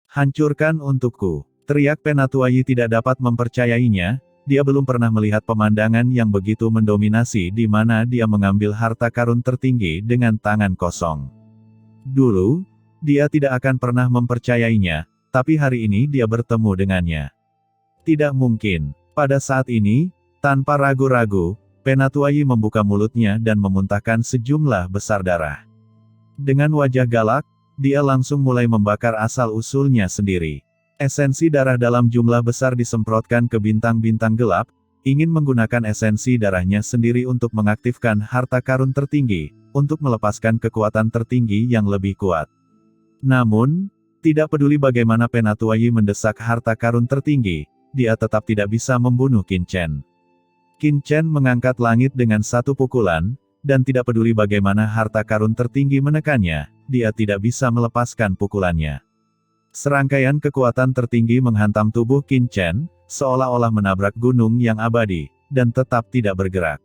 Hancurkan untukku. Teriak Penatuayi tidak dapat mempercayainya, dia belum pernah melihat pemandangan yang begitu mendominasi di mana dia mengambil harta karun tertinggi dengan tangan kosong. Dulu, dia tidak akan pernah mempercayainya, tapi hari ini dia bertemu dengannya. Tidak mungkin. Pada saat ini, tanpa ragu-ragu, Penatuayi membuka mulutnya dan memuntahkan sejumlah besar darah. Dengan wajah galak, dia langsung mulai membakar asal-usulnya sendiri. Esensi darah dalam jumlah besar disemprotkan ke bintang-bintang gelap, ingin menggunakan esensi darahnya sendiri untuk mengaktifkan harta karun tertinggi, untuk melepaskan kekuatan tertinggi yang lebih kuat. Namun, tidak peduli bagaimana Penatuayi mendesak harta karun tertinggi, dia tetap tidak bisa membunuh Qin Chen. Qin Chen mengangkat langit dengan satu pukulan, dan tidak peduli bagaimana harta karun tertinggi menekannya, dia tidak bisa melepaskan pukulannya. Serangkaian kekuatan tertinggi menghantam tubuh Qin Chen, seolah-olah menabrak gunung yang abadi, dan tetap tidak bergerak.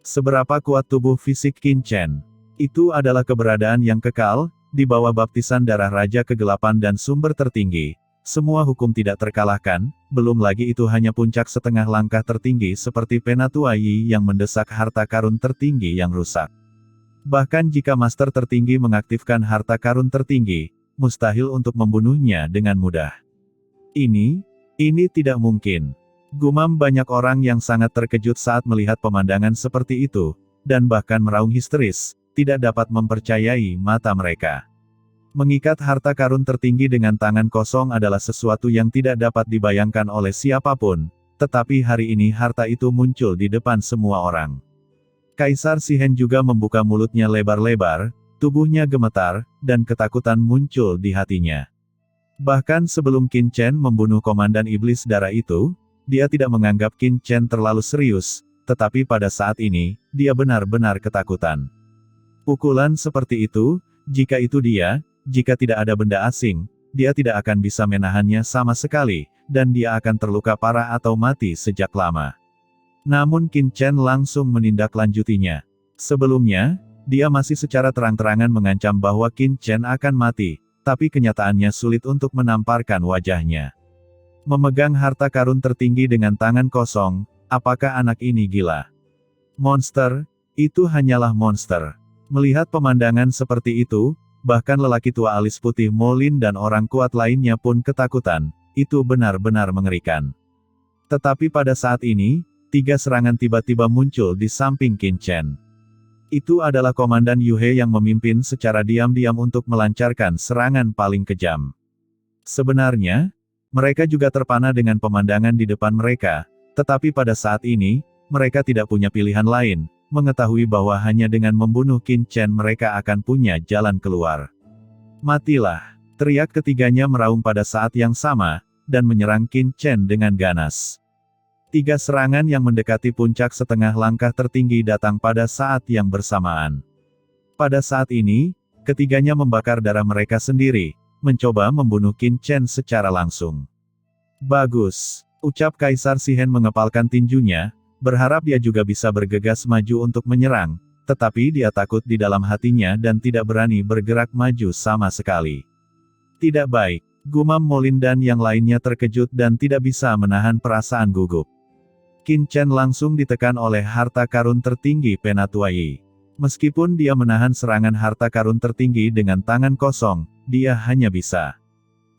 Seberapa kuat tubuh fisik Qin Chen? Itu adalah keberadaan yang kekal, di bawah baptisan darah Raja Kegelapan dan sumber tertinggi. Semua hukum tidak terkalahkan, belum lagi itu hanya puncak setengah langkah tertinggi seperti Penatuayi yang mendesak harta karun tertinggi yang rusak. Bahkan jika Master tertinggi mengaktifkan harta karun tertinggi, mustahil untuk membunuhnya dengan mudah. Ini tidak mungkin. Gumam banyak orang yang sangat terkejut saat melihat pemandangan seperti itu, dan bahkan meraung histeris, tidak dapat mempercayai mata mereka. Mengikat harta karun tertinggi dengan tangan kosong adalah sesuatu yang tidak dapat dibayangkan oleh siapapun, tetapi hari ini harta itu muncul di depan semua orang. Kaisar Shihen juga membuka mulutnya lebar-lebar, tubuhnya gemetar, dan ketakutan muncul di hatinya. Bahkan sebelum Qin Chen membunuh Komandan Iblis Darah itu, dia tidak menganggap Qin Chen terlalu serius, tetapi pada saat ini, dia benar-benar ketakutan. Pukulan seperti itu, jika itu dia, jika tidak ada benda asing, dia tidak akan bisa menahannya sama sekali, dan dia akan terluka parah atau mati sejak lama. Namun Qin Chen langsung menindaklanjutinya. Sebelumnya, dia masih secara terang-terangan mengancam bahwa Qin Chen akan mati, tapi kenyataannya sulit untuk menamparkan wajahnya. Memegang harta karun tertinggi dengan tangan kosong, apakah anak ini gila? Monster, itu hanyalah monster. Melihat pemandangan seperti itu, bahkan lelaki tua alis putih Molin dan orang kuat lainnya pun ketakutan, itu benar-benar mengerikan. Tetapi pada saat ini, 3 serangan tiba-tiba muncul di samping Qin Chen. Itu adalah Komandan Yuhe yang memimpin secara diam-diam untuk melancarkan serangan paling kejam. Sebenarnya, mereka juga terpana dengan pemandangan di depan mereka, tetapi pada saat ini, mereka tidak punya pilihan lain, mengetahui bahwa hanya dengan membunuh Qin Chen mereka akan punya jalan keluar. Matilah! Teriak ketiganya meraung pada saat yang sama, dan menyerang Qin Chen dengan ganas. 3 serangan yang mendekati puncak setengah langkah tertinggi datang pada saat yang bersamaan. Pada saat ini, ketiganya membakar darah mereka sendiri, mencoba membunuh Qin Chen secara langsung. Bagus, ucap Kaisar Shihen mengepalkan tinjunya, berharap dia juga bisa bergegas maju untuk menyerang, tetapi dia takut di dalam hatinya dan tidak berani bergerak maju sama sekali. Tidak baik, gumam Molin dan yang lainnya terkejut dan tidak bisa menahan perasaan gugup. Qin Chen langsung ditekan oleh harta karun tertinggi Penatuayi. Meskipun dia menahan serangan harta karun tertinggi dengan tangan kosong, dia hanya bisa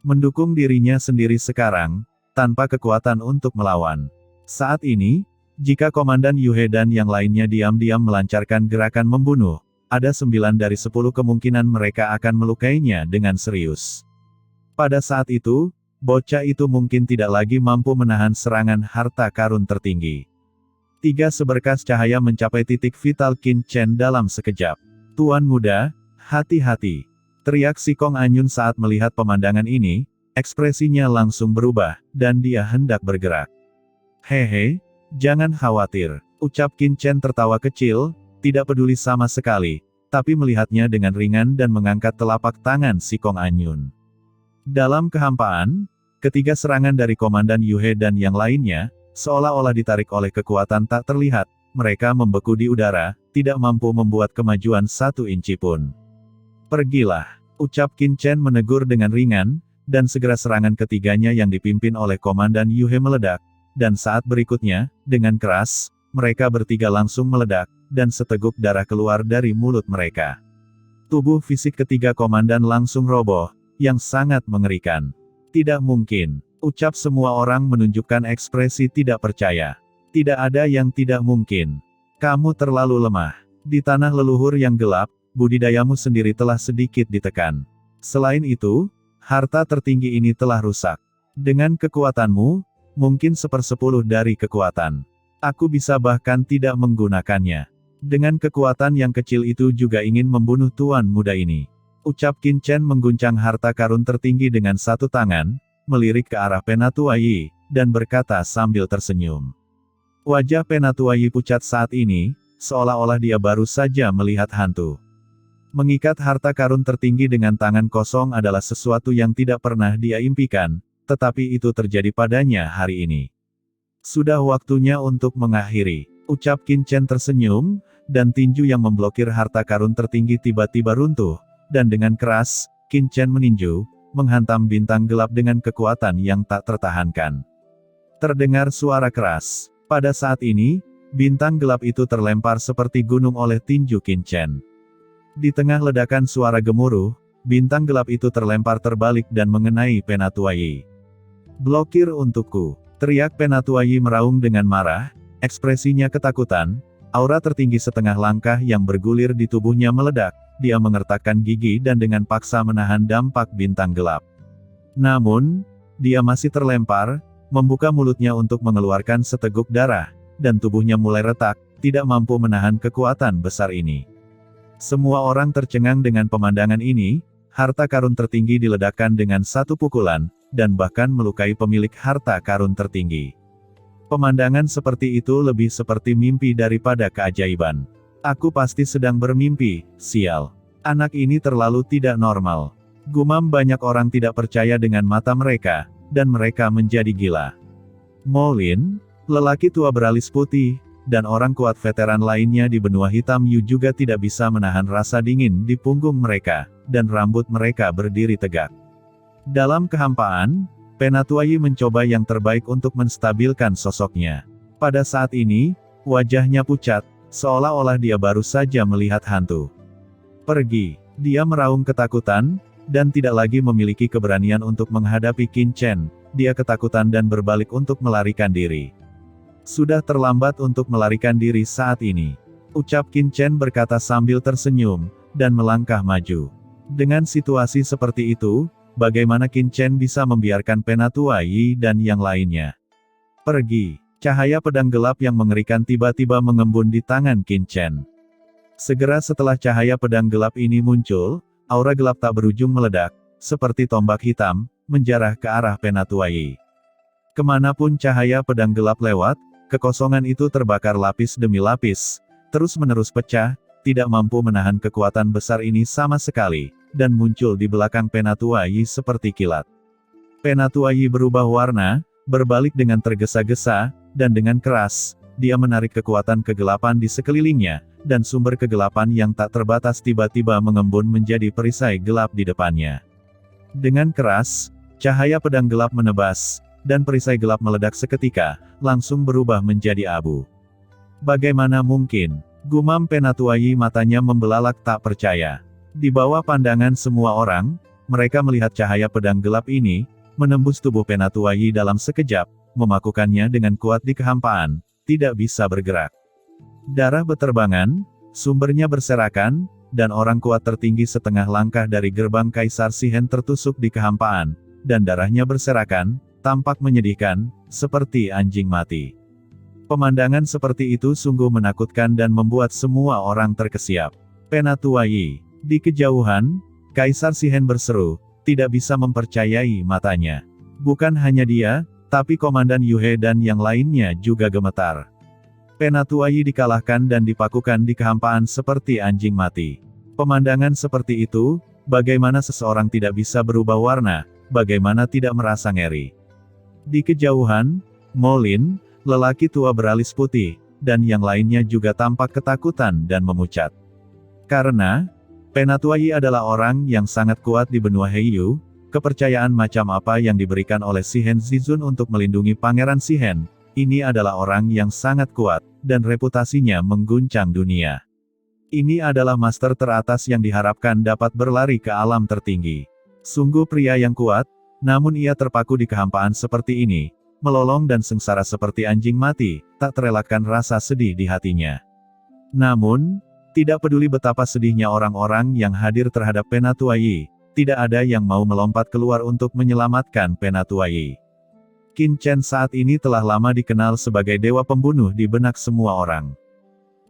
mendukung dirinya sendiri sekarang, tanpa kekuatan untuk melawan. Saat ini, jika Komandan Yuhe dan yang lainnya diam-diam melancarkan gerakan membunuh, ada 9 dari 10 kemungkinan mereka akan melukainya dengan serius. Pada saat itu, bocah itu mungkin tidak lagi mampu menahan serangan harta karun tertinggi. 3 seberkas cahaya mencapai titik vital Qin Chen dalam sekejap. Tuan muda, hati-hati! Teriak si Kong Anyun saat melihat pemandangan ini, ekspresinya langsung berubah, dan dia hendak bergerak. Hehe, jangan khawatir, ucap Qin Chen tertawa kecil, tidak peduli sama sekali, tapi melihatnya dengan ringan dan mengangkat telapak tangan si Kong Anyun. Dalam kehampaan, ketiga serangan dari Komandan Yuhe dan yang lainnya, seolah-olah ditarik oleh kekuatan tak terlihat, mereka membeku di udara, tidak mampu membuat kemajuan 1 inci pun. Pergilah, ucap Qin Chen menegur dengan ringan, dan segera serangan ketiganya yang dipimpin oleh Komandan Yuhe meledak, dan saat berikutnya, dengan keras, mereka bertiga langsung meledak, dan seteguk darah keluar dari mulut mereka. Tubuh fisik ketiga komandan langsung roboh, yang sangat mengerikan. Tidak mungkin, ucap semua orang menunjukkan ekspresi tidak percaya. Tidak ada yang tidak mungkin. Kamu terlalu lemah. Di tanah leluhur yang gelap, budidayamu sendiri telah sedikit ditekan. Selain itu, harta tertinggi ini telah rusak. Dengan kekuatanmu, mungkin 1/10 dari kekuatan. Aku bisa bahkan tidak menggunakannya. Dengan kekuatan yang kecil itu juga ingin membunuh tuan muda ini. Ucap Qin Chen mengguncang harta karun tertinggi dengan satu tangan, melirik ke arah Penatua Yi, dan berkata sambil tersenyum. Wajah Penatua Yi pucat saat ini, seolah-olah dia baru saja melihat hantu. Mengikat harta karun tertinggi dengan tangan kosong adalah sesuatu yang tidak pernah dia impikan, tetapi itu terjadi padanya hari ini. Sudah waktunya untuk mengakhiri, ucap Qin Chen tersenyum, dan tinju yang memblokir harta karun tertinggi tiba-tiba runtuh, dan dengan keras, Qin Chen meninju, menghantam bintang gelap dengan kekuatan yang tak tertahankan. Terdengar suara keras. Pada saat ini, bintang gelap itu terlempar seperti gunung oleh tinju Qin Chen. Di tengah ledakan suara gemuruh, bintang gelap itu terlempar terbalik dan mengenai Penatua Yi. Blokir untukku, teriak Penatua Yi meraung dengan marah, ekspresinya ketakutan. Aura tertinggi setengah langkah yang bergulir di tubuhnya meledak, dia mengertakkan gigi dan dengan paksa menahan dampak bintang gelap. Namun, dia masih terlempar, membuka mulutnya untuk mengeluarkan seteguk darah, dan tubuhnya mulai retak, tidak mampu menahan kekuatan besar ini. Semua orang tercengang dengan pemandangan ini, harta karun tertinggi diledakkan dengan satu pukulan, dan bahkan melukai pemilik harta karun tertinggi. Pemandangan seperti itu lebih seperti mimpi daripada keajaiban. Aku pasti sedang bermimpi, sial. Anak ini terlalu tidak normal. Gumam banyak orang tidak percaya dengan mata mereka, dan mereka menjadi gila. Molin, lelaki tua beralis putih, dan orang kuat veteran lainnya di benua hitam Yu juga tidak bisa menahan rasa dingin di punggung mereka, dan rambut mereka berdiri tegak. Dalam kehampaan, Penatua Yi mencoba yang terbaik untuk menstabilkan sosoknya. Pada saat ini, wajahnya pucat, seolah-olah dia baru saja melihat hantu. Pergi, dia meraung ketakutan, dan tidak lagi memiliki keberanian untuk menghadapi Qin Chen, dia ketakutan dan berbalik untuk melarikan diri. Sudah terlambat untuk melarikan diri saat ini. Ucap Qin Chen berkata sambil tersenyum, dan melangkah maju. Dengan situasi seperti itu, bagaimana Qin Chen bisa membiarkan Penatua Yi dan yang lainnya? Pergi. Cahaya pedang gelap yang mengerikan tiba-tiba mengembun di tangan Qin Chen. Segera setelah cahaya pedang gelap ini muncul, aura gelap tak berujung meledak, seperti tombak hitam, menjarah ke arah Penatua Yi. Kemanapun cahaya pedang gelap lewat, kekosongan itu terbakar lapis demi lapis, terus-menerus pecah, tidak mampu menahan kekuatan besar ini sama sekali, dan muncul di belakang Penatua Yi seperti kilat. Penatua Yi berubah warna, berbalik dengan tergesa-gesa, dan dengan keras, dia menarik kekuatan kegelapan di sekelilingnya, dan sumber kegelapan yang tak terbatas tiba-tiba mengembun menjadi perisai gelap di depannya. Dengan keras, cahaya pedang gelap menebas, dan perisai gelap meledak seketika, langsung berubah menjadi abu. Bagaimana mungkin? Gumam Penatua Yi, matanya membelalak tak percaya. Di bawah pandangan semua orang, mereka melihat cahaya pedang gelap ini, menembus tubuh Penatua Yi dalam sekejap, memakukannya dengan kuat di kehampaan, tidak bisa bergerak. Darah beterbangan, sumbernya berserakan, dan orang kuat tertinggi setengah langkah dari gerbang Kaisar Shihen tertusuk di kehampaan, dan darahnya berserakan, tampak menyedihkan, seperti anjing mati. Pemandangan seperti itu sungguh menakutkan dan membuat semua orang terkesiap. Penatua Yi. Di kejauhan, Kaisar Shihen berseru, tidak bisa mempercayai matanya. Bukan hanya dia, tapi Komandan Yuhe dan yang lainnya juga gemetar. Penatua Yi dikalahkan dan dipakukan di kehampaan seperti anjing mati. Pemandangan seperti itu, bagaimana seseorang tidak bisa berubah warna, bagaimana tidak merasa ngeri. Di kejauhan, Molin, lelaki tua beralis putih, dan yang lainnya juga tampak ketakutan dan memucat. Karena, Penatua Yi adalah orang yang sangat kuat di benua Heiyu, kepercayaan macam apa yang diberikan oleh Shihen Zizun untuk melindungi Pangeran Shihen. Ini adalah orang yang sangat kuat, dan reputasinya mengguncang dunia. Ini adalah master teratas yang diharapkan dapat berlari ke alam tertinggi. Sungguh pria yang kuat, namun ia terpaku di kehampaan seperti ini, melolong dan sengsara seperti anjing mati, tak terelakkan rasa sedih di hatinya. Namun, tidak peduli betapa sedihnya orang-orang yang hadir terhadap Penatua Yi, tidak ada yang mau melompat keluar untuk menyelamatkan Penatua Yi. Qin Chen saat ini telah lama dikenal sebagai dewa pembunuh di benak semua orang.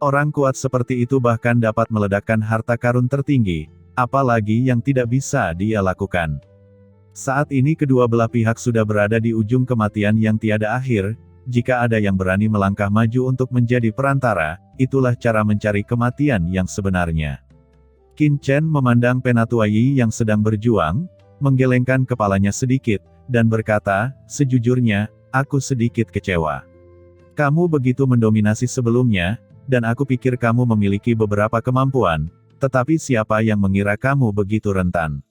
Orang kuat seperti itu bahkan dapat meledakkan harta karun tertinggi, apalagi yang tidak bisa dia lakukan. Saat ini kedua belah pihak sudah berada di ujung kematian yang tiada akhir. Jika ada yang berani melangkah maju untuk menjadi perantara, itulah cara mencari kematian yang sebenarnya. Qin Chen memandang Penatua Yi yang sedang berjuang, menggelengkan kepalanya sedikit, dan berkata, "Sejujurnya, aku sedikit kecewa. Kamu begitu mendominasi sebelumnya, dan aku pikir kamu memiliki beberapa kemampuan, tetapi siapa yang mengira kamu begitu rentan?"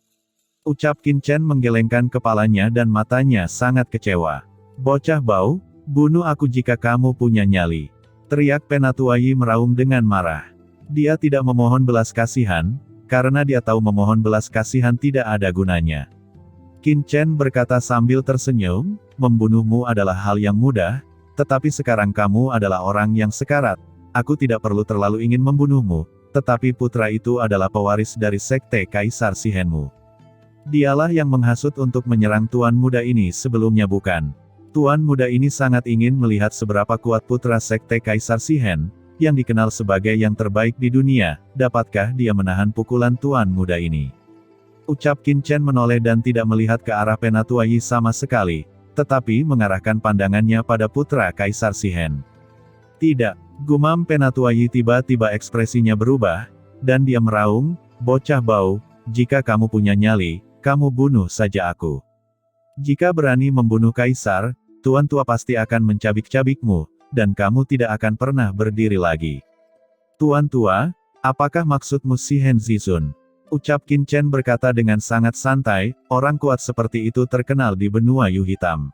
Ucap Qin Chen menggelengkan kepalanya dan matanya sangat kecewa. "Bocah bau, bunuh aku jika kamu punya nyali," teriak Penatua Yi meraung dengan marah. Dia tidak memohon belas kasihan, karena dia tahu memohon belas kasihan tidak ada gunanya. Qin Chen berkata sambil tersenyum, "Membunuhmu adalah hal yang mudah, tetapi sekarang kamu adalah orang yang sekarat. Aku tidak perlu terlalu ingin membunuhmu, tetapi putra itu adalah pewaris dari sekte Kaisar Shihenmu. Dialah yang menghasut untuk menyerang tuan muda ini sebelumnya bukan? Tuan muda ini sangat ingin melihat seberapa kuat putra sekte Kaisar Shihen, yang dikenal sebagai yang terbaik di dunia, dapatkah dia menahan pukulan tuan muda ini?" Ucap Qin Chen menoleh dan tidak melihat ke arah Penatua Yi sama sekali, tetapi mengarahkan pandangannya pada putra Kaisar Shihen. "Tidak," gumam Penatua Yi, tiba-tiba ekspresinya berubah, dan dia meraung, "Bocah bau, jika kamu punya nyali, kamu bunuh saja aku. Jika berani membunuh Kaisar, Tuan Tua pasti akan mencabik-cabikmu, dan kamu tidak akan pernah berdiri lagi." "Tuan Tua, apakah maksudmu Shihen Zizun?" Ucap Qin Chen berkata dengan sangat santai, "Orang kuat seperti itu terkenal di benua Yu Hitam.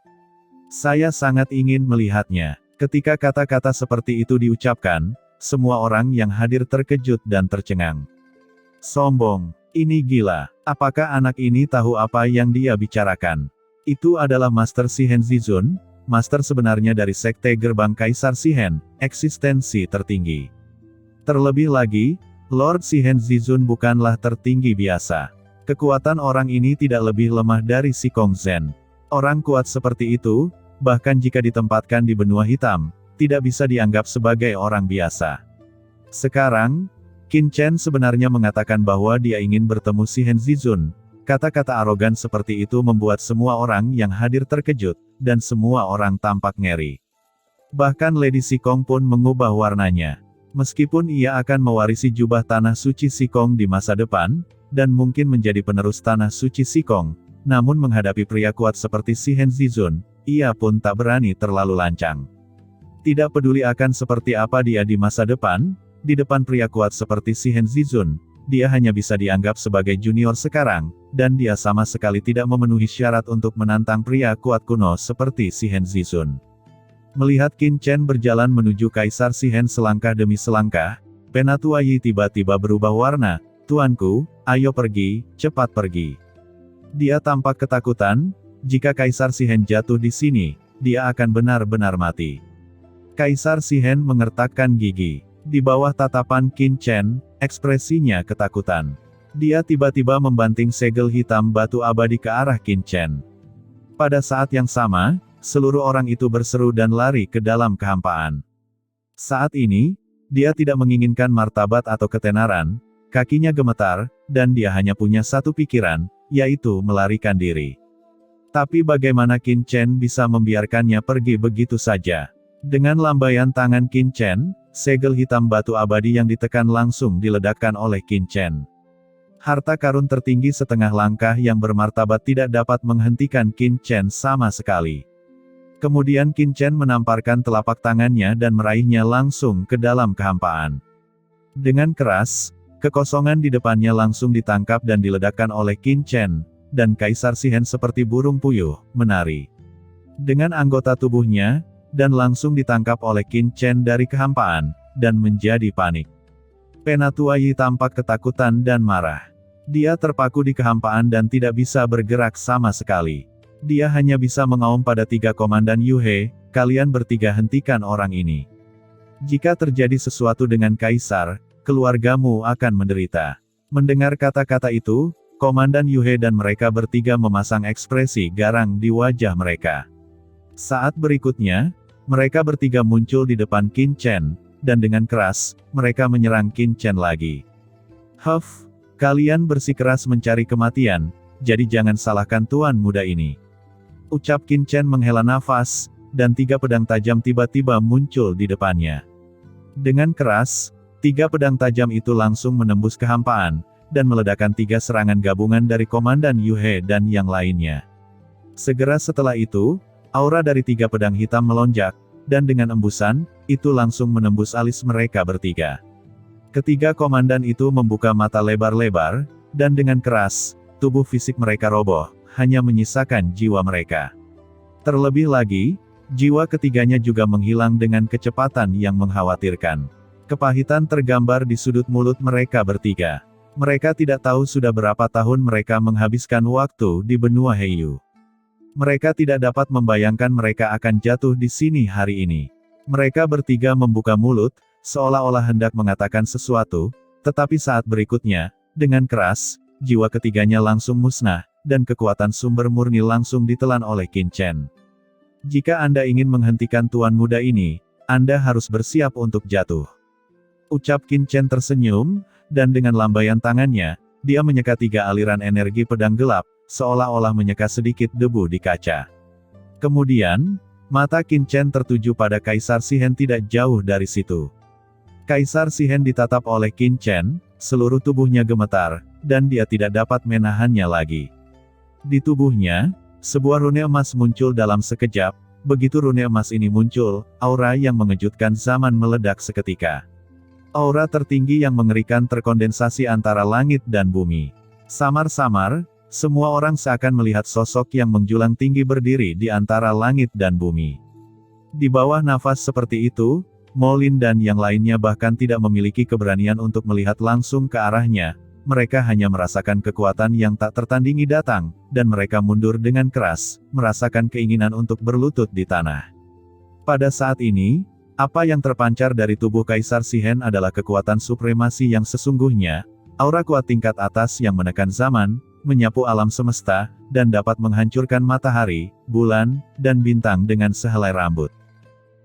Saya sangat ingin melihatnya." Ketika kata-kata seperti itu diucapkan, semua orang yang hadir terkejut dan tercengang. "Sombong, ini gila. Apakah anak ini tahu apa yang dia bicarakan? Itu adalah Master Shihen Zizun, master sebenarnya dari Sekte Gerbang Kaisar Shihen, eksistensi tertinggi. Terlebih lagi, Lord Shihen Zizun bukanlah tertinggi biasa. Kekuatan orang ini tidak lebih lemah dari Si Kong Zhen. Orang kuat seperti itu, bahkan jika ditempatkan di benua hitam, tidak bisa dianggap sebagai orang biasa." Sekarang, Qin Chen sebenarnya mengatakan bahwa dia ingin bertemu Shihen Zizun. Kata-kata arogan seperti itu membuat semua orang yang hadir terkejut, dan semua orang tampak ngeri. Bahkan Lady Sikong pun mengubah warnanya. Meskipun ia akan mewarisi jubah tanah suci Sikong di masa depan, dan mungkin menjadi penerus tanah suci Sikong, namun menghadapi pria kuat seperti Shihen Zizun, ia pun tak berani terlalu lancang. Tidak peduli akan seperti apa dia di masa depan, di depan pria kuat seperti Shihen Zizun, dia hanya bisa dianggap sebagai junior sekarang, dan dia sama sekali tidak memenuhi syarat untuk menantang pria kuat kuno seperti Shihen Zizun. Melihat Qin Chen berjalan menuju Kaisar Shihen selangkah demi selangkah, Penatua Yi tiba-tiba berubah warna. "Tuanku, ayo pergi, cepat pergi." Dia tampak ketakutan. Jika Kaisar Shihen jatuh di sini, dia akan benar-benar mati. Kaisar Shihen mengertakkan gigi. Di bawah tatapan Qin Chen, ekspresinya ketakutan. Dia tiba-tiba membanting segel hitam batu abadi ke arah Qin Chen. Pada saat yang sama, seluruh orang itu berseru dan lari ke dalam kehampaan. Saat ini, dia tidak menginginkan martabat atau ketenaran, kakinya gemetar, dan dia hanya punya satu pikiran, yaitu melarikan diri. Tapi bagaimana Qin Chen bisa membiarkannya pergi begitu saja? Dengan lambaian tangan Qin Chen, segel hitam batu abadi yang ditekan langsung diledakkan oleh Qin Chen. Harta karun tertinggi setengah langkah yang bermartabat tidak dapat menghentikan Qin Chen sama sekali. Kemudian Qin Chen menamparkan telapak tangannya dan meraihnya langsung ke dalam kehampaan. Dengan keras, kekosongan di depannya langsung ditangkap dan diledakkan oleh Qin Chen, dan Kaisar Shihen seperti burung puyuh, menari dengan anggota tubuhnya, dan langsung ditangkap oleh Qin Chen dari kehampaan, dan menjadi panik. Penatua Yi tampak ketakutan dan marah. Dia terpaku di kehampaan dan tidak bisa bergerak sama sekali. Dia hanya bisa mengaum pada 3 komandan Yuhe, kalian bertiga hentikan orang ini. Jika terjadi sesuatu dengan Kaisar, keluargamu akan menderita. Mendengar kata-kata itu, Komandan Yuhe dan mereka bertiga memasang ekspresi garang di wajah mereka. Saat berikutnya, mereka bertiga muncul di depan Qin Chen, dan dengan keras, mereka menyerang Qin Chen lagi. Huff, kalian bersikeras mencari kematian, jadi jangan salahkan tuan muda ini. Ucap Qin Chen menghela nafas, dan 3 pedang tajam tiba-tiba muncul di depannya. Dengan keras, 3 pedang tajam itu langsung menembus kehampaan, dan meledakkan 3 serangan gabungan dari Komandan Yuhe dan yang lainnya. Segera setelah itu, aura dari 3 pedang hitam melonjak, dan dengan embusan, itu langsung menembus alis mereka bertiga. Ketiga komandan itu membuka mata lebar-lebar, dan dengan keras, tubuh fisik mereka roboh, hanya menyisakan jiwa mereka. Terlebih lagi, jiwa ketiganya juga menghilang dengan kecepatan yang mengkhawatirkan. Kepahitan tergambar di sudut mulut mereka bertiga. Mereka tidak tahu sudah berapa tahun mereka menghabiskan waktu di benua Heiyu. Mereka tidak dapat membayangkan mereka akan jatuh di sini hari ini. Mereka bertiga membuka mulut, seolah-olah hendak mengatakan sesuatu, tetapi saat berikutnya, dengan keras, jiwa ketiganya langsung musnah, dan kekuatan sumber murni langsung ditelan oleh Qin Chen. Jika Anda ingin menghentikan tuan muda ini, Anda harus bersiap untuk jatuh. Ucap Qin Chen tersenyum, dan dengan lambaian tangannya, dia menyeka 3 aliran energi pedang gelap, seolah-olah menyeka sedikit debu di kaca. Kemudian, mata Qin Chen tertuju pada Kaisar Shihen tidak jauh dari situ. Kaisar Shihen ditatap oleh Qin Chen, seluruh tubuhnya gemetar, dan dia tidak dapat menahannya lagi. Di tubuhnya, sebuah rune emas muncul dalam sekejap. Begitu rune emas ini muncul, aura yang mengejutkan zaman meledak seketika. Aura tertinggi yang mengerikan terkondensasi antara langit dan bumi. Samar-samar, semua orang seakan melihat sosok yang menjulang tinggi berdiri di antara langit dan bumi. Di bawah nafas seperti itu, Mo Lin dan yang lainnya bahkan tidak memiliki keberanian untuk melihat langsung ke arahnya. Mereka hanya merasakan kekuatan yang tak tertandingi datang, dan mereka mundur dengan keras, merasakan keinginan untuk berlutut di tanah. Pada saat ini, apa yang terpancar dari tubuh Kaisar Shihen adalah kekuatan supremasi yang sesungguhnya, aura kuat tingkat atas yang menekan zaman, menyapu alam semesta, dan dapat menghancurkan matahari, bulan, dan bintang dengan sehelai rambut.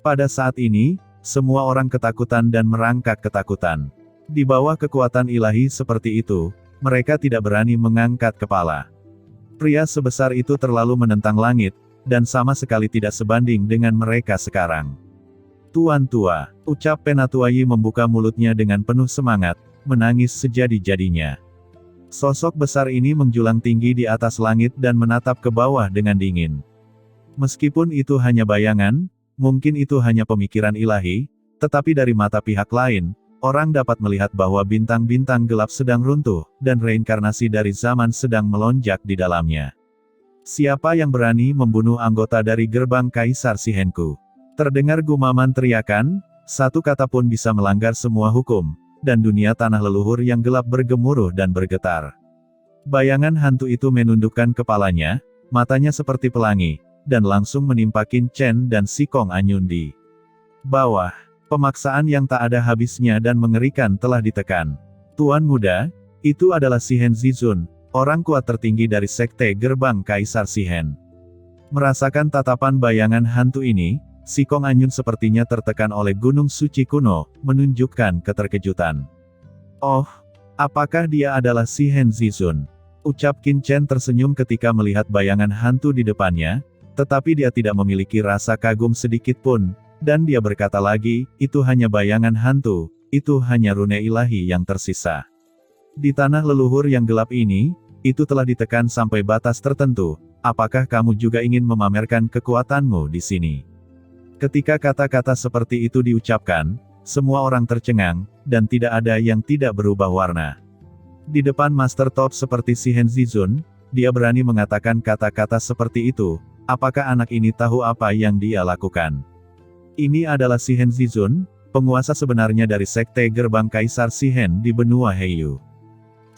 Pada saat ini, semua orang ketakutan dan merangkak ketakutan. Di bawah kekuatan ilahi seperti itu, mereka tidak berani mengangkat kepala. Pria sebesar itu terlalu menentang langit, dan sama sekali tidak sebanding dengan mereka sekarang. Tuan tua, ucap Penatua Yi membuka mulutnya dengan penuh semangat, menangis sejadi-jadinya. Sosok besar ini menjulang tinggi di atas langit dan menatap ke bawah dengan dingin. Meskipun itu hanya bayangan, mungkin itu hanya pemikiran ilahi, tetapi dari mata pihak lain, orang dapat melihat bahwa bintang-bintang gelap sedang runtuh, dan reinkarnasi dari zaman sedang melonjak di dalamnya. Siapa yang berani membunuh anggota dari gerbang Kaisar Shihenku? Terdengar gumaman teriakan, satu kata pun bisa melanggar semua hukum, dan dunia tanah leluhur yang gelap bergemuruh dan bergetar. Bayangan hantu itu menundukkan kepalanya, matanya seperti pelangi, dan langsung menimpa Qin Chen dan Sikong Anyun di bawah. Pemaksaan yang tak ada habisnya dan mengerikan telah ditekan. Tuan muda, itu adalah Shihen Zizun, orang kuat tertinggi dari sekte gerbang Kaisar Shihen. Merasakan tatapan bayangan hantu ini, Sikong Anyun sepertinya tertekan oleh gunung suci kuno, menunjukkan keterkejutan. Oh, apakah dia adalah Shihen Zizun? Ucap Qin Chen tersenyum ketika melihat bayangan hantu di depannya, tetapi dia tidak memiliki rasa kagum sedikit pun, dan dia berkata lagi, itu hanya bayangan hantu, itu hanya rune ilahi yang tersisa. Di tanah leluhur yang gelap ini, itu telah ditekan sampai batas tertentu, apakah kamu juga ingin memamerkan kekuatanmu di sini? Ketika kata-kata seperti itu diucapkan, semua orang tercengang, dan tidak ada yang tidak berubah warna. Di depan Master Top seperti Shihen Zizun, dia berani mengatakan kata-kata seperti itu. Apakah anak ini tahu apa yang dia lakukan? Ini adalah Shihen Zizun, penguasa sebenarnya dari sekte gerbang Kaisar Shihen di benua Heiyu.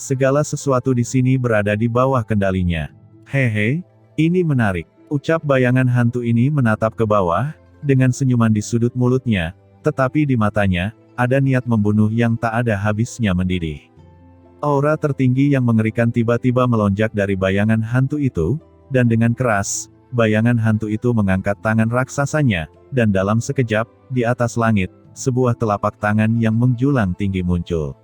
Segala sesuatu di sini berada di bawah kendalinya. Hehe, ini menarik. Ucap bayangan hantu ini menatap ke bawah, dengan senyuman di sudut mulutnya, tetapi di matanya, ada niat membunuh yang tak ada habisnya mendidih. Aura tertinggi yang mengerikan tiba-tiba melonjak dari bayangan hantu itu, dan dengan keras, bayangan hantu itu mengangkat tangan raksasanya, dan dalam sekejap, di atas langit, sebuah telapak tangan yang menjulang tinggi muncul.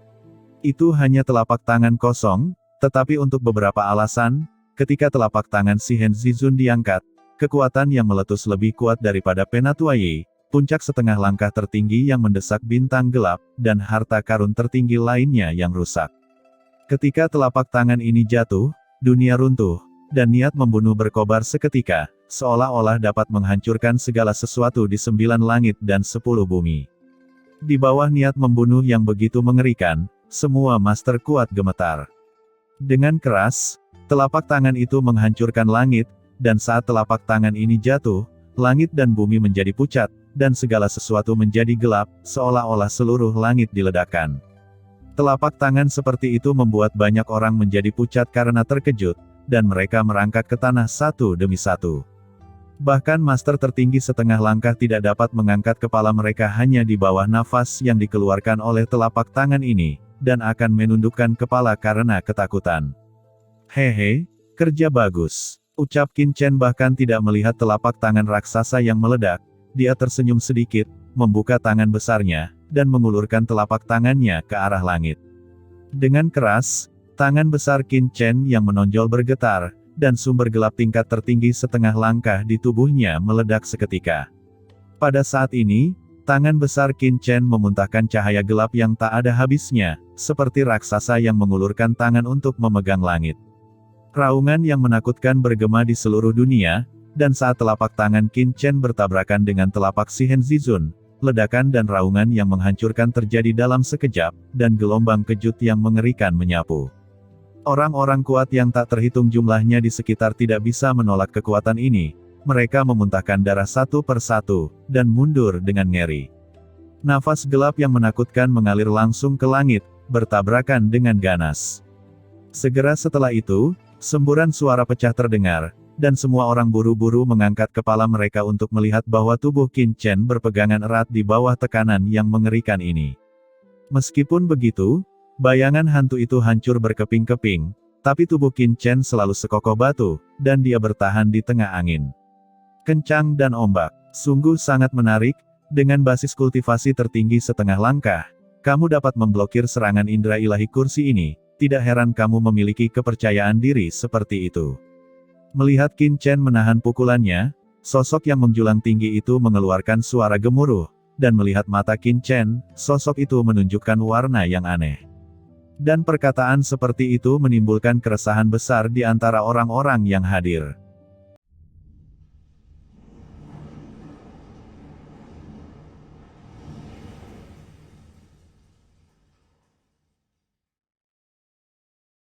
Itu hanya telapak tangan kosong, tetapi untuk beberapa alasan, ketika telapak tangan Shihen Zizun diangkat, kekuatan yang meletus lebih kuat daripada Penatua Yi, puncak setengah langkah tertinggi yang mendesak bintang gelap, dan harta karun tertinggi lainnya yang rusak. Ketika telapak tangan ini jatuh, dunia runtuh, dan niat membunuh berkobar seketika, seolah-olah dapat menghancurkan segala sesuatu di 9 langit dan 10 bumi. Di bawah niat membunuh yang begitu mengerikan, semua master kuat gemetar. Dengan keras, telapak tangan itu menghancurkan langit, dan saat telapak tangan ini jatuh, langit dan bumi menjadi pucat, dan segala sesuatu menjadi gelap, seolah-olah seluruh langit diledakkan. Telapak tangan seperti itu membuat banyak orang menjadi pucat karena terkejut, dan mereka merangkak ke tanah satu demi satu. Bahkan master tertinggi setengah langkah tidak dapat mengangkat kepala mereka hanya di bawah nafas yang dikeluarkan oleh telapak tangan ini, dan akan menundukkan kepala karena ketakutan. Hehe, kerja bagus. Ucap Qin Chen bahkan tidak melihat telapak tangan raksasa yang meledak, dia tersenyum sedikit, membuka tangan besarnya, dan mengulurkan telapak tangannya ke arah langit. Dengan keras, tangan besar Qin Chen yang menonjol bergetar, dan sumber gelap tingkat tertinggi setengah langkah di tubuhnya meledak seketika. Pada saat ini, tangan besar Qin Chen memuntahkan cahaya gelap yang tak ada habisnya, seperti raksasa yang mengulurkan tangan untuk memegang langit. Raungan yang menakutkan bergema di seluruh dunia, dan saat telapak tangan Qin Chen bertabrakan dengan telapak Shihen Zizun, ledakan dan raungan yang menghancurkan terjadi dalam sekejap, dan gelombang kejut yang mengerikan menyapu. Orang-orang kuat yang tak terhitung jumlahnya di sekitar tidak bisa menolak kekuatan ini, mereka memuntahkan darah satu per satu, dan mundur dengan ngeri. Nafas gelap yang menakutkan mengalir langsung ke langit, bertabrakan dengan ganas. Segera setelah itu, semburan suara pecah terdengar, dan semua orang buru-buru mengangkat kepala mereka untuk melihat bahwa tubuh Qin Chen berpegangan erat di bawah tekanan yang mengerikan ini. Meskipun begitu, bayangan hantu itu hancur berkeping-keping, tapi tubuh Qin Chen selalu sekokoh batu, dan dia bertahan di tengah angin kencang dan ombak. Sungguh sangat menarik, dengan basis kultivasi tertinggi setengah langkah, kamu dapat memblokir serangan indera ilahi kursi ini, tidak heran kamu memiliki kepercayaan diri seperti itu. Melihat Qin Chen menahan pukulannya, sosok yang menjulang tinggi itu mengeluarkan suara gemuruh, dan melihat mata Qin Chen, sosok itu menunjukkan warna yang aneh. Dan perkataan seperti itu menimbulkan keresahan besar di antara orang-orang yang hadir.